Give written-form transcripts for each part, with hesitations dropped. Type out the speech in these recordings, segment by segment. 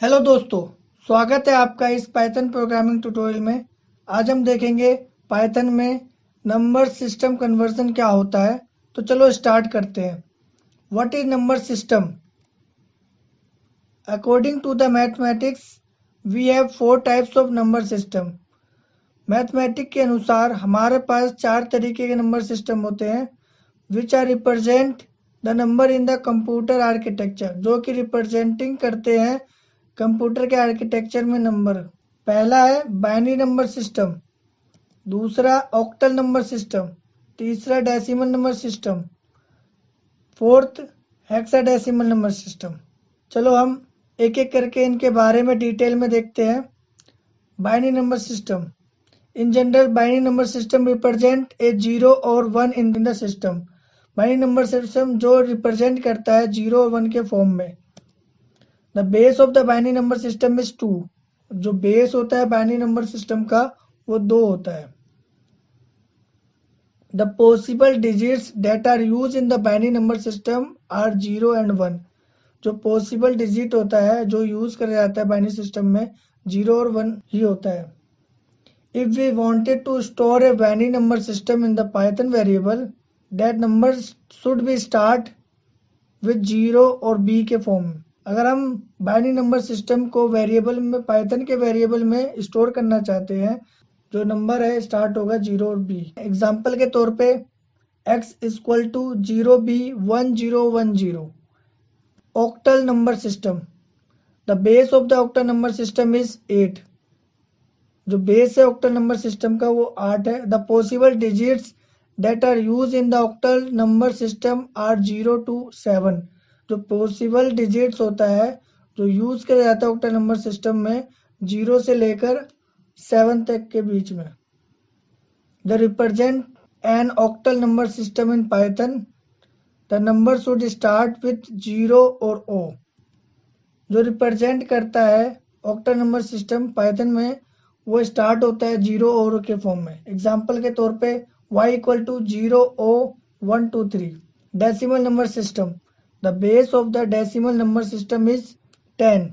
Hello दोस्तों, स्वागत है आपका इस पाइथन प्रोग्रामिंग ट्यूटोरियल में। आज हम देखेंगे पाइथन में नंबर सिस्टम कन्वर्जन क्या होता है। तो चलो स्टार्ट करते हैं। What is number system? According to the mathematics we have 4 types of number system. Mathematic के अनुसार हमारे पास 4 तरीके के नंबर सिस्टम होते हैं which are represent the number in the computer architecture, जो कि रिप्रेजेंटिंग करते हैं कंप्यूटर के आर्किटेक्चर में नंबर। पहला है बाइनरी नंबर सिस्टम, दूसरा ऑक्टल नंबर सिस्टम, तीसरा decimal number system, fourth hexadecimal number system. चलो हम एक एक करके इनके बारे में डिटेल में देखते हैं। Binary number system. In general binary number system represent a 0 और 1 in the system. Binary number system जो रिप्रेजेंट करता है 0 और 1 के फॉर्म में। The base of the binary number system is 2। जो बेस होता है बाइनरी नंबर सिस्टम का वो 2 होता है। The possible digits that are use in the binary number system are 0 and 1। जो पॉसिबल डिजिट होता है जो यूज करा जाता है बाइनरी सिस्टम में 0 और 1 ही होता है। If we wanted to store a binary number system in the Python variable, that number should be start with 0 और b के फॉर्म में। अगर हम बाइनरी नंबर सिस्टम को वेरिएबल में पाइथन के वेरिएबल में स्टोर करना चाहते हैं, जो नंबर है स्टार्ट होगा 0 और b। एग्जाम्पल के तौर पे x equal to 0b 1010। Octal number system. The base of the octal number system is 8। जो बेस है ऑक्टल नंबर सिस्टम का वो 8 है। The possible digits that are use in the octal number system are 0 to 7। जो possible digits होता है जो use किया जाता है ऑक्टल नंबर सिस्टम में 0 से लेकर 7 तक के बीच में। The represent N octal number system in Python, the number should start with 0 और o। जो रिप्रेजेंट करता है ऑक्टल नंबर सिस्टम पाइथन में वो स्टार्ट होता है 0 और के फॉर्म में। एग्जाम्पल के तौर पे y equal to 0 o 1 2 3। Decimal number system. The base of the decimal number system is 10।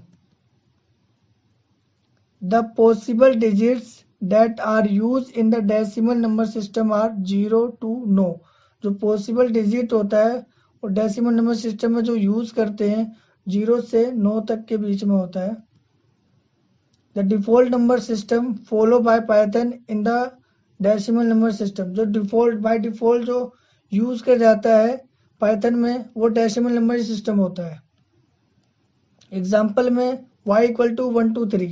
The possible digits that are use in the decimal number system are 0 to 9। जो possible digit होता है और decimal number system में जो use करते हैं 0 से 9 तक के बीच में होता है। The default number system followed by Python in the decimal number system। जो by default जो यूज कर जाता है पाइथन में वो डेसिमल नंबर सिस्टम होता है। एग्जाम्पल में y equal to 1 2 3।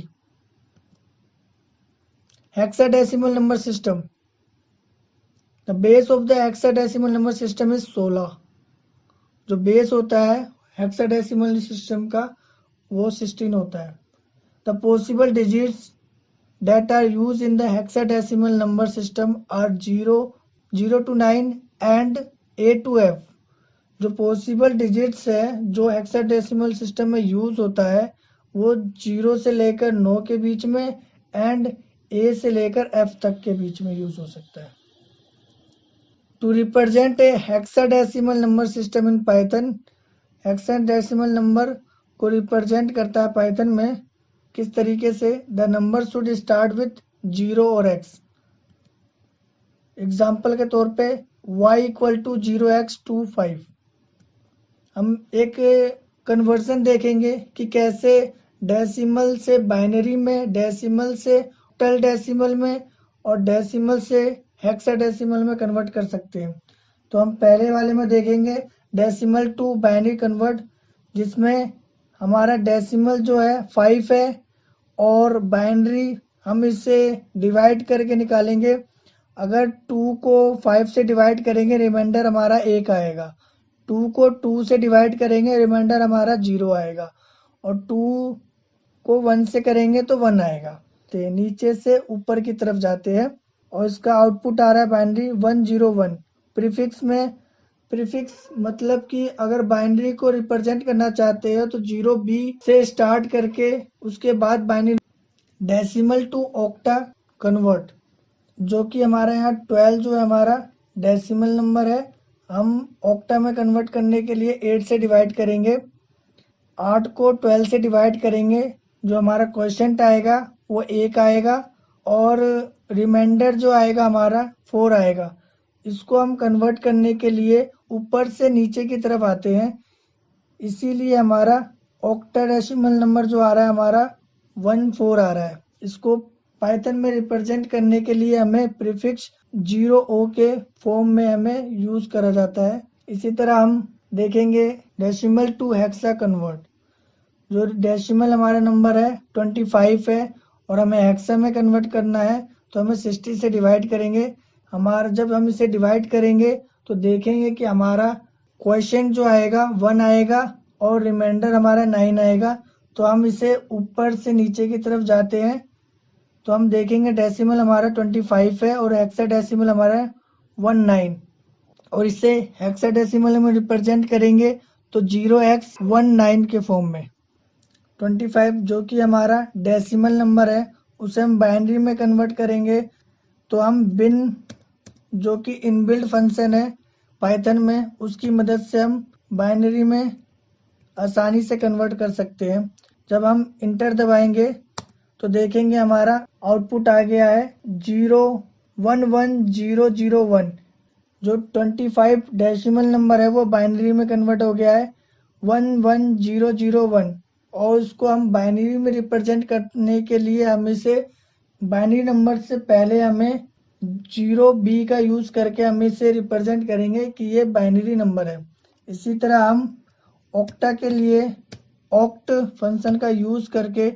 Hexadecimal number system. The base of the hexadecimal number system is 16। जो बेस होता है हेक्साडेसिमल सिस्टम का वो 16 होता है। The possible digits that are used in the hexadecimal number system are 0 to 9 and A to F। जो possible digits है जो हेक्साडेसिमल सिस्टम में यूज होता है वो 0 से लेकर 9 के बीच में एंड A से लेकर F तक के बीच में यूज हो सकता है। To represent a hexadecimal number system in Python, hexadecimal number को रिप्रेजेंट करता है पाइथन में किस तरीके से? The number should start with 0 और x। एग्जाम्पल के तौर पे y इक्वल टू 0x 2 5। हम एक कन्वर्जन देखेंगे कि कैसे डेसिमल से बाइनरी में, डेसिमल से ऑक्टल डेसिमल में और डेसिमल से हेक्साडेसिमल में कन्वर्ट कर सकते हैं। तो हम पहले वाले में देखेंगे डेसिमल टू बाइनरी कन्वर्ट, जिसमें हमारा डेसिमल जो है 5 है और बाइनरी हम इसे डिवाइड करके निकालेंगे। अगर 2 को 5 से डिवाइड करेंगे रिमाइंडर हमारा 1 आएगा। 2 को 2 से डिवाइड करेंगे रिमाइंडर हमारा 0 आएगा और 2 को 1 से करेंगे तो 1 आएगा। तो नीचे से ऊपर की तरफ जाते हैं और इसका आउटपुट आ रहा है बाइनरी 101। प्रीफिक्स में, प्रीफिक्स मतलब कि अगर बाइनरी को रिप्रेजेंट करना चाहते हो तो 0b से स्टार्ट करके उसके बाद binary decimal to octa convert, जो कि हमारे यहाँ 12 जो है हमारा डेसिमल नंबर है। हम ऑक्टा में कन्वर्ट करने के लिए 8 से डिवाइड करेंगे, 8 को 12 से डिवाइड करेंगे जो हमारा क्वेश्चन आएगा वो 1 आएगा और रिमाइंडर जो आएगा हमारा 4 आएगा। इसको हम कन्वर्ट करने के लिए ऊपर से नीचे की तरफ आते हैं, इसीलिए हमारा ऑक्टाडेसिमल नंबर जो आ रहा है हमारा 14 आ रहा है। इसको पाइथन में रिप्रेजेंट करने के लिए हमें प्रीफिक्स 0 के फॉर्म में हमें यूज करा जाता है। इसी तरह हम देखेंगे डेसिमल टू हेक्सा कन्वर्ट। जो डेसिमल हमारा नंबर है 25 है और हमें हेक्सा में कन्वर्ट करना है, तो हमें 60 से डिवाइड करेंगे। जब हम इसे डिवाइड करेंगे तो देखेंगे कि हमारा क्वेश्चन जो आएगा 1 आएगा और रिमाइंडर हमारा 9 आएगा। तो हम इसे ऊपर से नीचे की तरफ जाते हैं, तो हम देखेंगे डेसिमल हमारा 25 है और हेक्साडेसिमल हमारा 19, और इसे हेक्साडेसिमल में रिप्रेजेंट करेंगे तो 0x19 के फॉर्म में। 25 जो कि हमारा डेसिमल नंबर है उसे हम बाइनरी में कन्वर्ट करेंगे, तो हम बिन जो कि इनबिल्ट फंक्शन है पाइथन में, उसकी मदद से हम बाइनरी में आसानी से कन्वर्ट कर सकते हैं। जब हम इंटर दबाएंगे तो देखेंगे हमारा आउटपुट आ गया है 011001। जो 25 डेसिमल नंबर है वो बाइनरी में कन्वर्ट हो गया है 11001, और उसको हम बाइनरी में रिप्रेजेंट करने के लिए हम इसे बाइनरी नंबर से पहले हमें 0b का यूज करके हम इसे रिप्रेजेंट करेंगे कि ये बाइनरी नंबर है। इसी तरह हम ऑक्टा के लिए ऑक्ट फंक्शन का यूज करके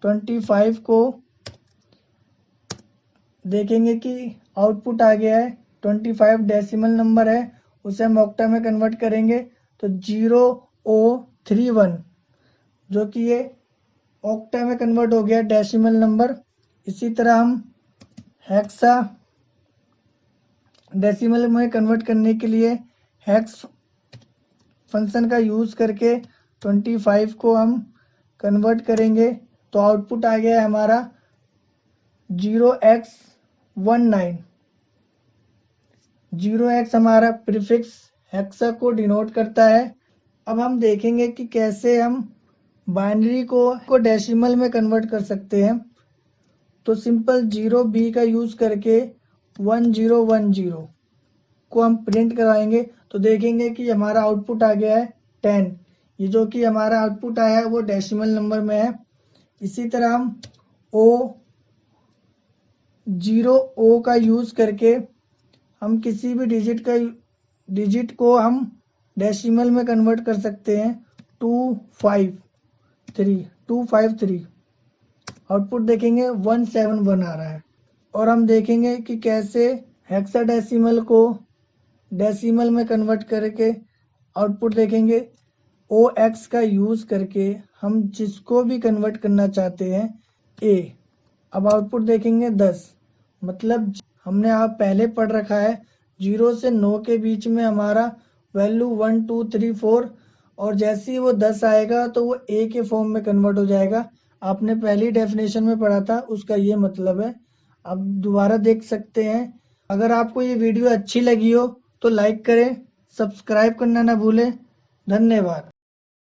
25 को देखेंगे कि आउटपुट आ गया है 25 डेसिमल नंबर है, उसे हम ऑक्टा में कन्वर्ट करेंगे तो 0031, जो कि ये ऑक्टा में कन्वर्ट हो गया डेसिमल नंबर। इसी तरह हम हेक्सा डेसिमल में कन्वर्ट करने के लिए हेक्स फंक्शन का यूज करके 25 को हम कन्वर्ट करेंगे, तो आउटपुट आ गया है हमारा 0x19। 0x हमारा प्रीफिक्स हेक्सा को डिनोट करता है। अब हम देखेंगे कि कैसे हम बाइनरी को डेसिमल में कन्वर्ट कर सकते हैं। तो सिंपल 0b का यूज करके 1010 को हम प्रिंट कराएंगे, तो देखेंगे कि हमारा आउटपुट आ गया है 10। ये जो कि हमारा आउटपुट आया है वो डेसिमल नंबर में है। इसी तरह हम 0 का यूज करके हम किसी भी डिजिट को हम डेसिमल में कन्वर्ट कर सकते हैं 253। आउटपुट देखेंगे 171 आ रहा है। और हम देखेंगे कि कैसे हेक्साडेसिमल को डेसिमल में कन्वर्ट करके आउटपुट देखेंगे OX का यूज करके हम जिसको भी कन्वर्ट करना चाहते हैं A। अब आउटपुट देखेंगे 10, मतलब हमने आप पहले पढ़ रखा है 0 से 9 के बीच में हमारा वैल्यू 1 2 3 4, और जैसे ही वो 10 आएगा तो वो A के फॉर्म में कन्वर्ट हो जाएगा। आपने पहली डेफिनेशन में पढ़ा था, उसका ये मतलब है। अब दोबारा देख सकते हैं। अगर आपको ये वीडियो अच्छी लगी हो तो लाइक करें, सब्सक्राइब करना ना भूलें। धन्यवाद।